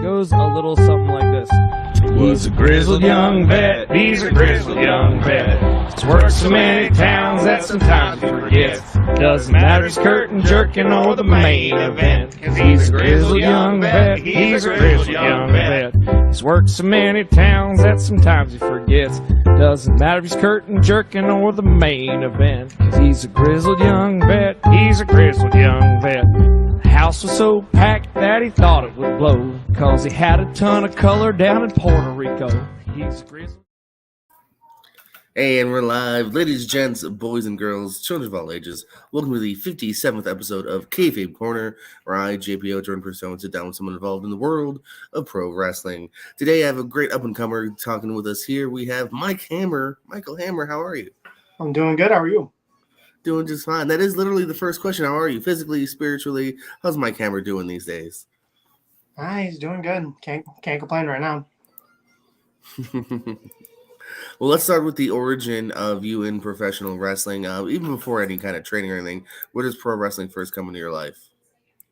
goes a little something like this. Was a grizzled young vet, he's a grizzled young vet. He's worked so many towns that sometimes he forgets. Doesn't matter if he's curtain jerking or the main event. Cause he's a grizzled young vet, he's a grizzled young vet. He's worked so many towns that sometimes he forgets. Doesn't matter if he's curtain jerking or the main event. Cause he's a grizzled young vet, he's a grizzled young vet. The house was so packed that he thought it would blow, cause he had a ton of color down in Puerto Rico. He's a grizzled. Hey, and we're live. Ladies, gents, boys and girls, children of all ages, welcome to the 57th episode of Kayfabe Corner, where I, JPO, Jordan Purcell, sit down with someone involved in the world of pro wrestling. Today, I have a great up-and-comer talking with us here. We have Michael Hammer. How are you? I'm doing good. How are you? Doing just fine. That is literally the first question. How are you? Physically, spiritually? How's Mike Hammer doing these days? He's doing good. Can't complain right now. Well, let's start with the origin of you in professional wrestling. Even before any kind of training or anything, where does pro wrestling first come into your life?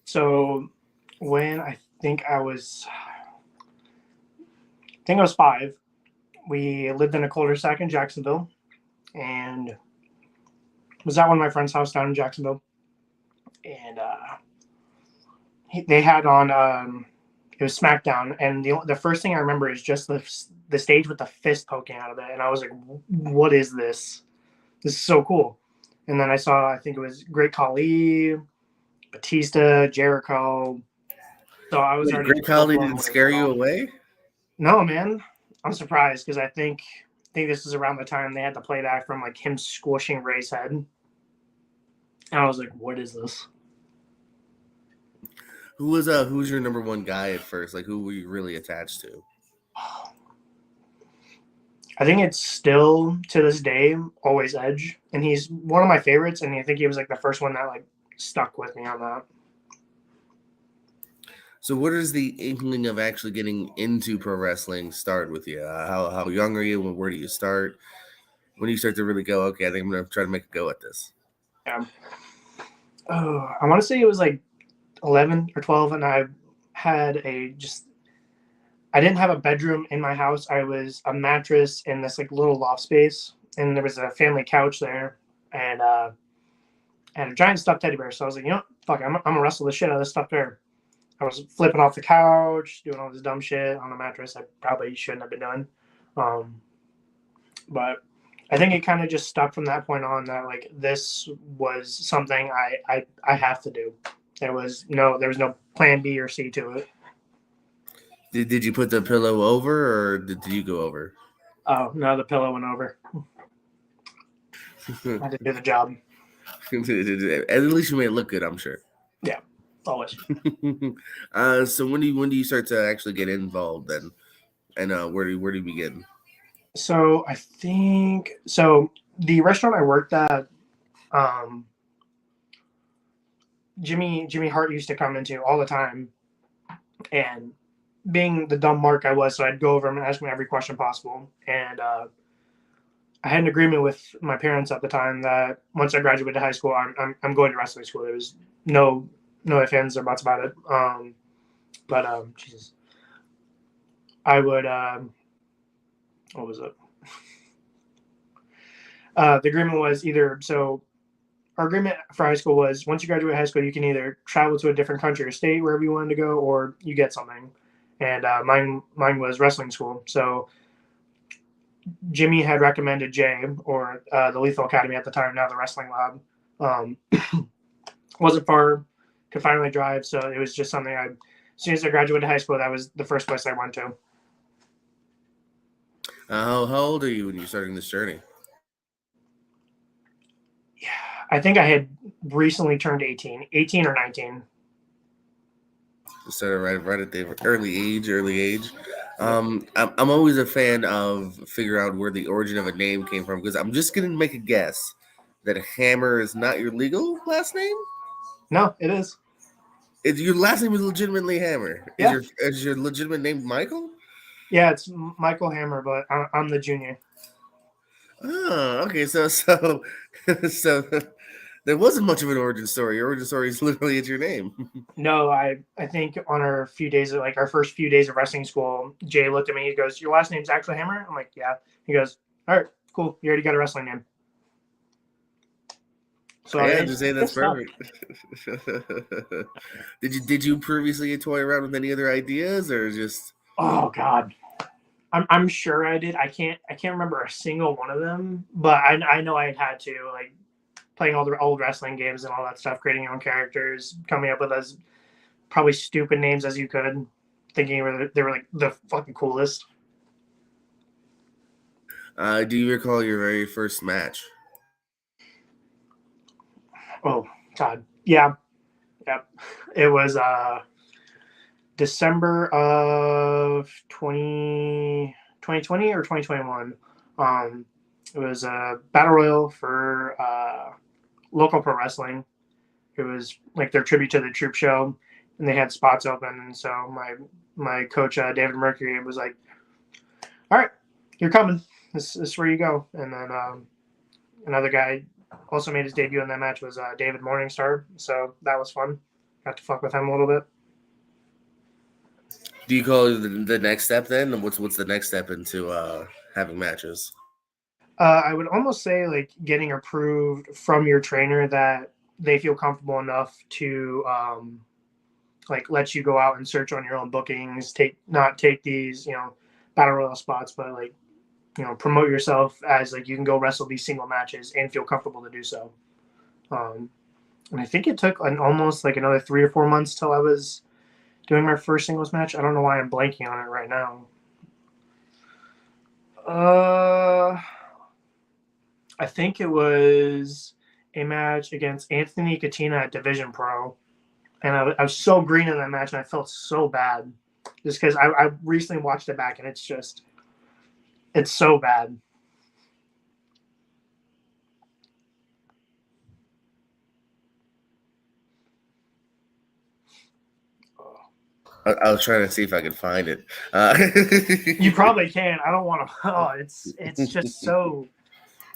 So when I think I was 5, we lived in a cul-de-sac in Jacksonville and was at one of my friend's house down in Jacksonville. And they had on it was SmackDown, and the first thing I remember is just the stage with the fist poking out of it, and I was like, what is this? This is so cool. And then I saw, I think it was Great Khali, Batista, Jericho. So I was already. Great Khali didn't scare you away? No, man. I'm surprised because I think this was around the time they had to play back from like him squishing Ray's head. And I was like, what is this? Who was your number one guy at first? Like, who were you really attached to? I think it's still to this day always Edge, and he's one of my favorites. And I think he was like the first one that like stuck with me on that. So, what is the inkling of actually getting into pro wrestling start with you? How young are you? Where do you start? When do you start to really go, okay, I think I'm gonna try to make a go at this? Yeah. Oh, I want to say it was like 11 or 12, and I had I didn't have a bedroom in my house. I was a mattress in this like little loft space, and there was a family couch there, and I had a giant stuffed teddy bear. So I was like, you know, fuck, I'm gonna wrestle the shit out of this stuffed bear. I was flipping off the couch, doing all this dumb shit on the mattress I probably shouldn't have been doing. But I think it kind of just stuck from that point on that like this was something I have to do. There was no plan B or C to it. Did you put the pillow over, or did you go over? Oh no, the pillow went over. I had to do the job. At least you made it look good, I'm sure. Yeah, always. So when do you start to actually get involved then, and where do you begin? So I think the restaurant I worked at, Jimmy Hart used to come into all the time, and being the dumb mark I was, so I'd go over and ask him every question possible. And I had an agreement with my parents at the time that once I graduated high school, I'm going to wrestling school. There was no ifs, ands, or buts about it. Jesus, I would. What was it? The agreement was either so. Our agreement for high school was once you graduate high school, you can either travel to a different country or state wherever you wanted to go, or you get something. And mine was wrestling school. So Jimmy had recommended Jay, or the Lethal Academy at the time, now the Wrestling Lab. Wasn't far, could finally drive. So it was just something as soon as I graduated high school, that was the first place I went to. How old are you when you're starting this journey? Yeah, I think I had recently turned 18 or 19. So right at the early age. I'm always a fan of figuring out where the origin of a name came from, because I'm just gonna make a guess that Hammer is not your legal last name. No, it is. Your last name is legitimately Hammer. Yeah. Is your legitimate name Michael? Yeah, it's Michael Hammer, but I'm the junior. Oh, okay. So There wasn't much of an origin story. Your origin story is literally it's your name. No, I think on our few days of like our first few days of wrestling school, Jay looked at me. He goes, "Your last name's actually Hammer?" I'm like, "Yeah." He goes, "All right, cool. You already got a wrestling name." So Yeah, it just say that's stuck. perfect. Did you previously toy around with any other ideas or just Oh God, I'm sure I did. I can't remember a single one of them, but I know I had to like playing all the old wrestling games and all that stuff, creating your own characters, coming up with as probably stupid names as you could, thinking they were like the fucking coolest. do you recall your very first match? Oh God, yeah, yeah. It was December of 2020 or 2021. It was a battle royal for local pro wrestling. It was like their tribute to the troop show, and they had spots open. And so my coach David Mercury was like, "All right, you're coming. This is where you go." And then another guy also made his debut in that match was David Morningstar. So that was fun. Got to fuck with him a little bit. Do you call it the next step then? What's the next step into having matches? I would almost say like getting approved from your trainer that they feel comfortable enough to like let you go out and search on your own bookings, not take these, battle royal spots, but like, promote yourself as like you can go wrestle these single matches and feel comfortable to do so. Um, and I think it took almost like another 3 or 4 months till I was doing my first singles match. I don't know why I'm blanking on it right now. I think it was a match against Anthony Katina at Division Pro, and I was so green in that match, and I felt so bad, just because I recently watched it back, and it's so bad. I was trying to see if I could find it. You probably can. I don't want to. Oh, it's just so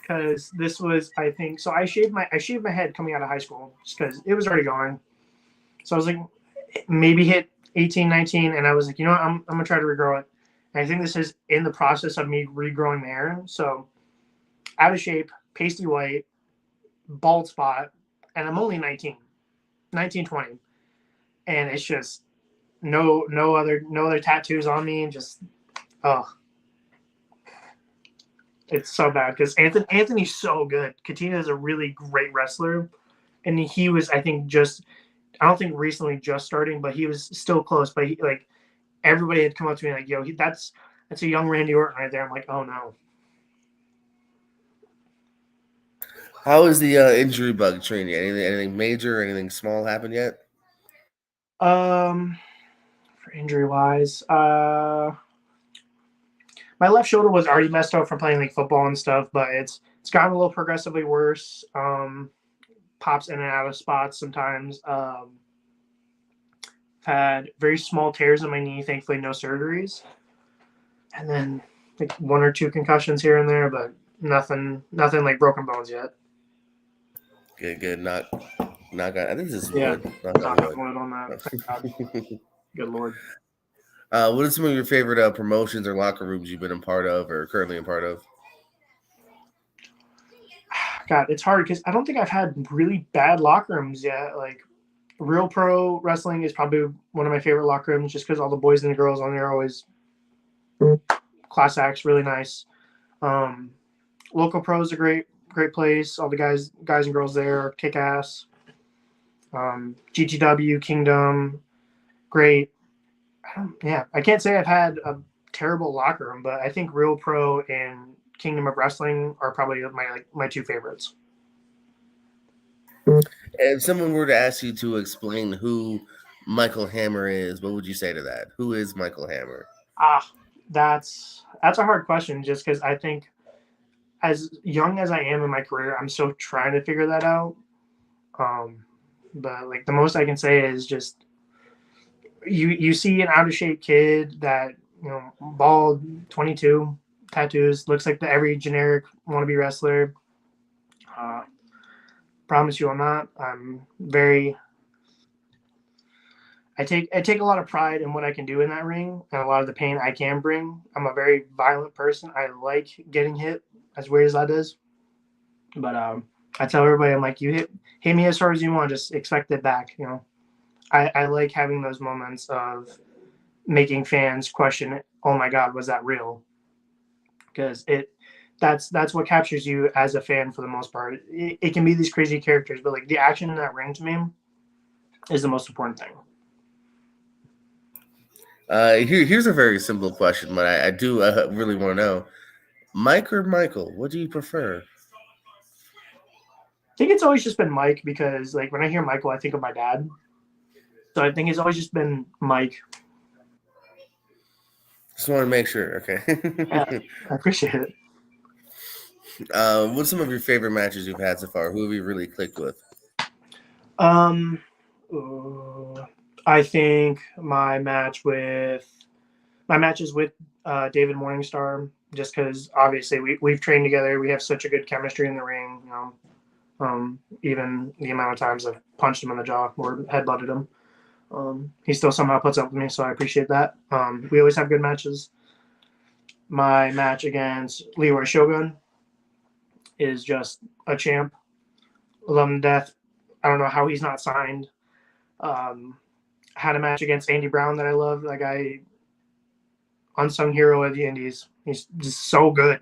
because this was I think so. I shaved my head coming out of high school just because it was already gone. So I was like maybe hit 18, 19, and I was like, I'm gonna try to regrow it. And I think this is in the process of me regrowing my hair. So out of shape, pasty white, bald spot, and I'm only 19, 20, and it's just no other tattoos on me, and just oh, it's so bad because Anthony's so good. Katina is a really great wrestler, and he was I don't think recently just starting, but he was still close. But like everybody had come up to me like, "Yo, that's a young Randy Orton right there." I'm like, "Oh no." How is the injury bug training? Anything major or anything small happened yet? For injury wise, my left shoulder was already messed up from playing like football and stuff, but it's gotten a little progressively worse. Pops in and out of spots sometimes. Had very small tears in my knee. Thankfully, no surgeries, and then like 1 or 2 concussions here and there, but nothing like broken bones yet. Good. Not. I think this is Yeah, wood. Knock on knock wood. on wood on that. Thank God. Good Lord. What are some of your favorite promotions or locker rooms you've been a part of or currently a part of? God, it's hard because I don't think I've had really bad locker rooms yet. Like Real Pro Wrestling is probably one of my favorite locker rooms just because all the boys and the girls on there are always class acts, really nice. Local Pro is a great place. All the guys and girls there are kick ass. GTW Kingdom, great. I can't say I've had a terrible locker room, but I think Real Pro and Kingdom of Wrestling are probably my 2 favorites. If someone were to ask you to explain who Michael Hammer is, what would you say to that? Who is Michael Hammer? That's a hard question just because I think as young as I am in my career, I'm still trying to figure that out. But like the most I can say is just you see an out of shape kid that bald, 22, tattoos, looks like every generic wannabe wrestler. Promise you I'm not. I take a lot of pride in what I can do in that ring and a lot of the pain I can bring. I'm a very violent person. I like getting hit, as weird as that is. But I tell everybody, I'm like, you hit me as hard as you want, just expect it back. I like having those moments of making fans question, oh my God, was that real? Because that's what captures you as a fan for the most part. It can be these crazy characters, but like the action in that ring to me is the most important thing. Here's a very simple question, but I do really want to know: Mike or Michael? What do you prefer? I think it's always just been Mike because like when I hear Michael, I think of my dad. So I think it's always just been Mike. Just want to make sure. Okay. Yeah, I appreciate it. What's some of your favorite matches you've had so far? Who have you really clicked with? I think my matches with David Morningstar, just because obviously we've trained together, we have such a good chemistry in the ring. Even the amount of times I've punched him in the jaw or headbutted him, he still somehow puts up with me, so I appreciate that. We always have good matches. My match against Leroy Shogun is just a champ. Love him to death. I don't know how he's not signed. Had a match against Andy Brown that I love. That guy, unsung hero of the Indies. He's just so good.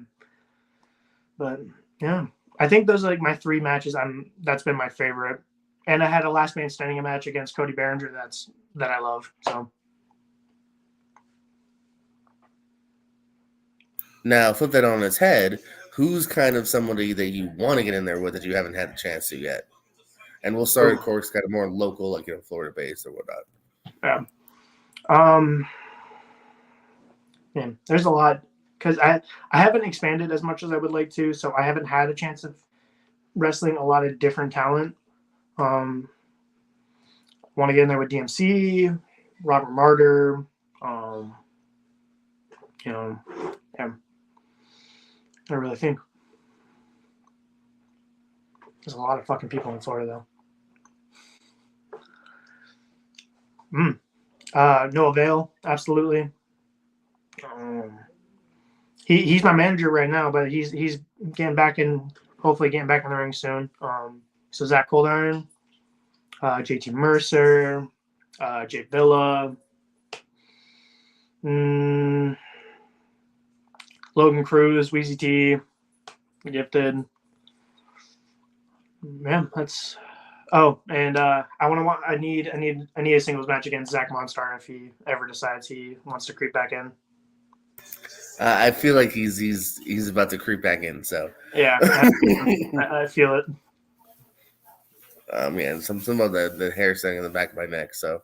But yeah, I think those are like my 3 matches. That's been my favorite. And I had a last man standing match against Cody Behringer. That I love. So Now, flip that on its head. Who's kind of somebody that you want to get in there with that you haven't had the chance to yet? And we'll start, of course, kind of more local, like Florida based or whatnot. yeah. Man, there's a lot because I haven't expanded as much as I would like to, so I haven't had a chance of wrestling a lot of different talent. Want to get in there with DMC, Robert Martyr. Yeah. I really think there's a lot of fucking people in Florida though. Noah Vale, absolutely. He's my manager right now, but he's hopefully getting back in the ring soon. So Zach Coldiron, JT Mercer, Jake Villa, Logan Cruz, Weezy T, Gifted. Man, that's. Oh, and I need a singles match against Zach Monstar if he ever decides he wants to creep back in. I feel like he's about to creep back in. So yeah, I feel it. Yeah, some of the hair standing in the back of my neck. So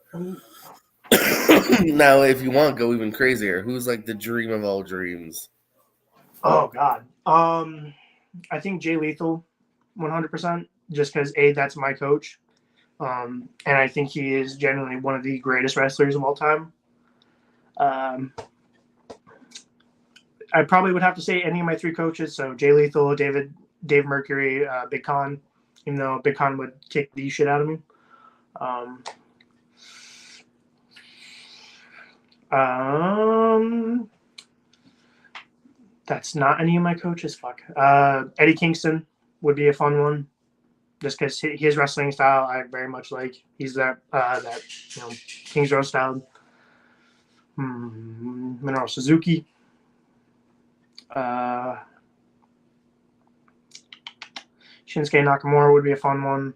now, if you want, go even crazier. Who's like the dream of all dreams? Oh God, I think Jay Lethal, 100%. Just because that's my coach, and I think he is genuinely one of the greatest wrestlers of all time. I probably would have to say any of my 3 coaches. So Jay Lethal, Dave Mercury, Big Con, even though Big Con would kick the shit out of me. That's not any of my coaches. Fuck. Eddie Kingston would be a fun one, just because his wrestling style I very much like. He's that Kings Road style. Minoru Suzuki. Shinsuke Nakamura would be a fun one.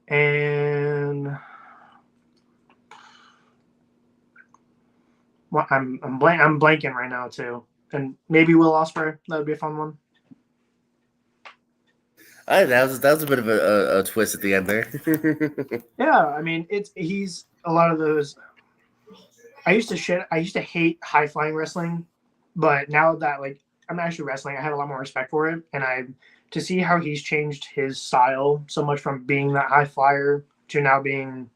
And I'm blanking right now too. And maybe Will Ospreay, that would be a fun one. That was a bit of a twist at the end there. Yeah, I mean he's a lot of those. I used to hate high flying wrestling, but now that like I'm actually wrestling, I have a lot more respect for it, and to see how he's changed his style so much from being that high flyer to now being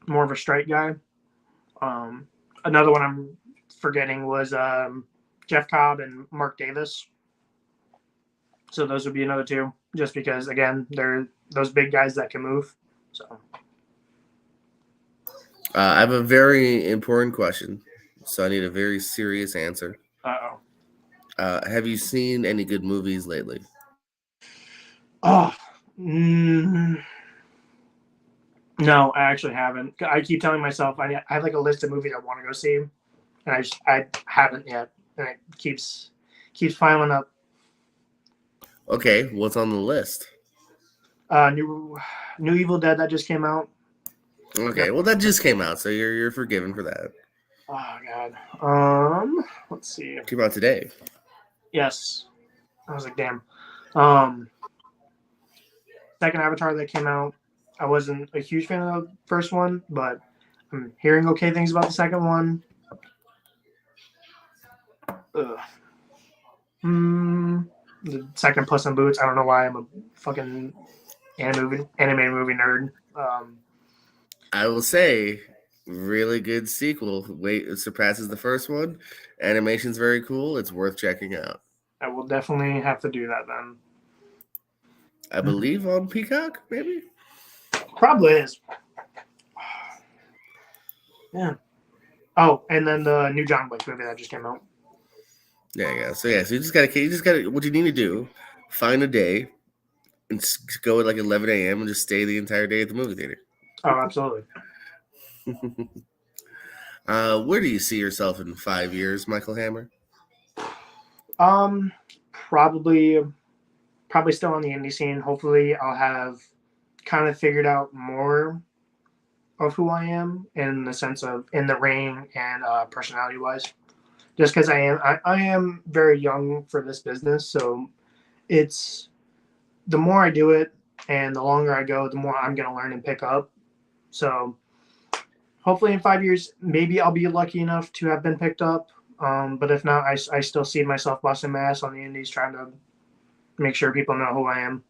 more of a straight guy. Another one I'm forgetting was Jeff Cobb and Mark Davis. So those would be another 2. just because again they're those big guys that can move. So I have a very important question, so I need a very serious answer. oh Have you seen any good movies lately? oh mm, no, I actually haven't. I keep telling myself I have like a list of movies I want to go see, and I haven't yet, and it keeps piling up. Okay, what's on the list? New Evil Dead that just came out. Okay, well that just came out, so you're forgiven for that. Oh God. Let's see. Came out today. Yes, I was like, damn. Um, second Avatar that came out. I wasn't a huge fan of the first one, but I'm hearing okay things about the second one. Ugh. The second Puss in Boots. I don't know why I'm a fucking anime movie nerd. I will say, really good sequel. Wait, it surpasses the first one. Animation's very cool. It's worth checking out. I will definitely have to do that then. I believe on Peacock, maybe. Probably is. Yeah. Oh, and then the new John Wick movie that just came out. Yeah. So you just gotta. What you need to do, find a day and go at like 11 a.m. and just stay the entire day at the movie theater. Oh, absolutely. Where do you see yourself in 5 years, Michael Hammer? Um, probably still on the indie scene. Hopefully, I'll have kind of figured out more of who I am in the sense of in the ring and personality wise. Just because I am very young for this business, so it's the more I do it and the longer I go, the more I'm gonna learn and pick up. So hopefully in 5 years, maybe I'll be lucky enough to have been picked up. But if not, I still see myself busting my ass on the indies, trying to make sure people know who I am.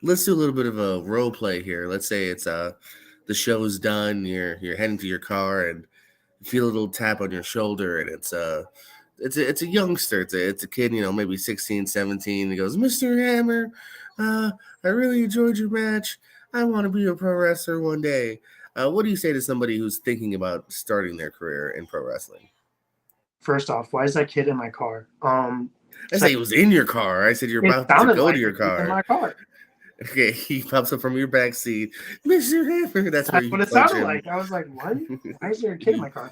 Let's do a little bit of a role play here. Let's say it's the show's done. You're heading to your car and you feel a little tap on your shoulder, and it's a youngster. It's a kid, maybe 16, 17. He goes, Mr. Hammer, I really enjoyed your match. I want to be a pro wrestler one day. What do you say to somebody who's thinking about starting their career in pro wrestling? First off, why is that kid in my car? I say he was in your car. I said you're It about to sounded go like to your it was in my car. car. Okay, he pops up from your back seat, Mr. Hammer. That's where That's you what it punch sounded him. like. I was like, what? Why is there a kid in my car?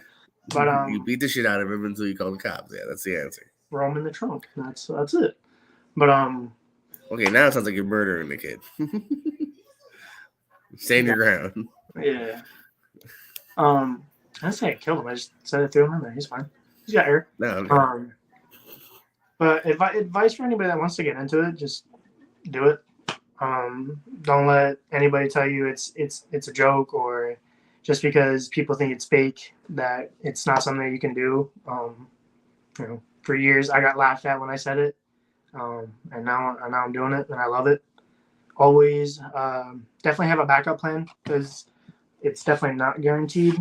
But You beat the shit out of him until you call the cops. Yeah, that's the answer. roam in the trunk. That's it. But Okay, now it sounds like you're murdering the kid. Stand your ground. yeah. I didn't say I killed him. I just said I threw him in there. He's fine. He's got air. No, okay. But advice for anybody that wants to get into it, just do it. Don't let anybody tell you it's a joke, or just because people think it's fake that it's not something that you can do. For years I got laughed at when I said it, and now I'm doing it and I love it. Always definitely have a backup plan because it's definitely not guaranteed.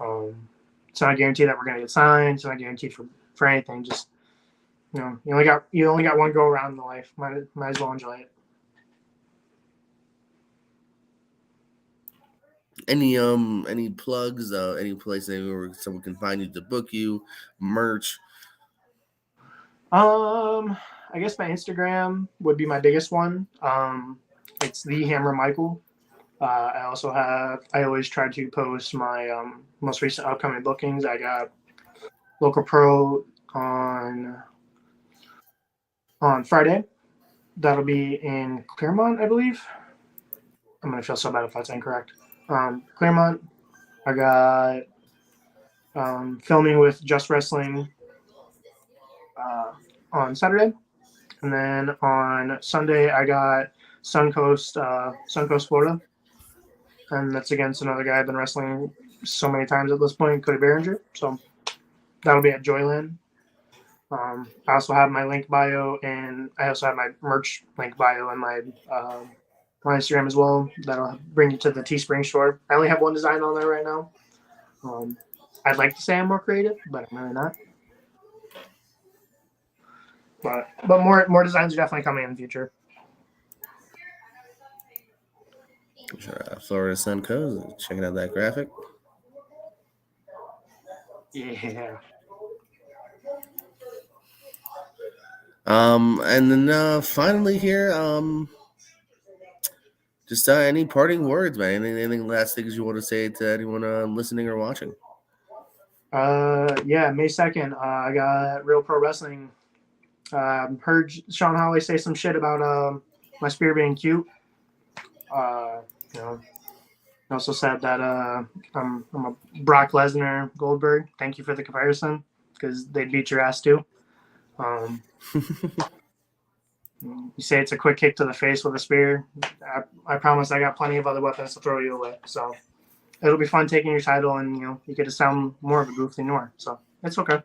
It's not guaranteed that we're gonna get signed. It's not guaranteed for anything. Just you only got one go around in life. Might as well enjoy it. Any plugs? Any place where someone can find you to book you, merch? I guess my Instagram would be my biggest one. It's the Hammer Michael. I always try to post my most recent upcoming bookings. I got local pro on Friday. That'll be in Claremont, I believe. I'm gonna feel so bad if that's incorrect. Claremont. I got filming with Just Wrestling on Saturday, and then on Sunday I got Suncoast, Florida, and that's against another guy I've been wrestling so many times at this point, Cody Behringer. So that'll be at Joyland. I also have my link bio, and I also have my merch link bio in my Instagram as well. That'll bring you to the Teespring store. I only have one design on there right now. I'd like to say I'm more creative, but I'm really not. But more designs are definitely coming in the future. Florida Sun Co. Checking out that graphic. Yeah. And then finally here, just any parting words, man. Anything last things you want to say to anyone listening or watching? Yeah, May 2nd, I got Real Pro Wrestling. Heard Sean Holly say some shit about my spear being cute. You know, he also said that I'm a Brock Lesnar Goldberg. Thank you for the comparison, because they'd beat your ass too. You say it's a quick kick to the face with a spear. I promise I got plenty of other weapons to throw you away. So it'll be fun taking your title, and you get to sound more of a goof than you are. So it's okay.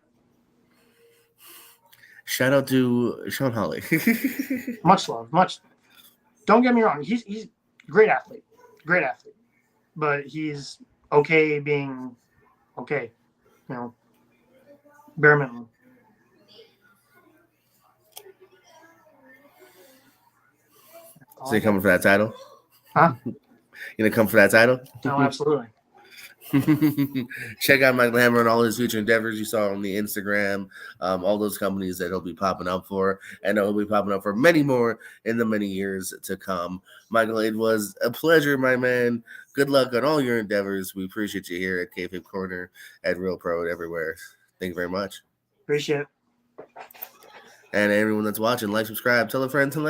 Shout out to Sean Holly. Much love, much. Don't get me wrong. He's a great athlete, but he's okay being okay. Bare minimum. So you coming for that title? Huh? You gonna come for that title? No, absolutely. Check out Michael Hammer and all his future endeavors you saw on the Instagram, all those companies that he'll be popping up for, and he'll be popping up for many more in the many years to come. Michael, it was a pleasure, my man. Good luck on all your endeavors. We appreciate you here at Kayfabe Corner, at Real Pro, everywhere. Thank you very much. Appreciate it. And everyone that's watching, like, subscribe, tell a friend, tell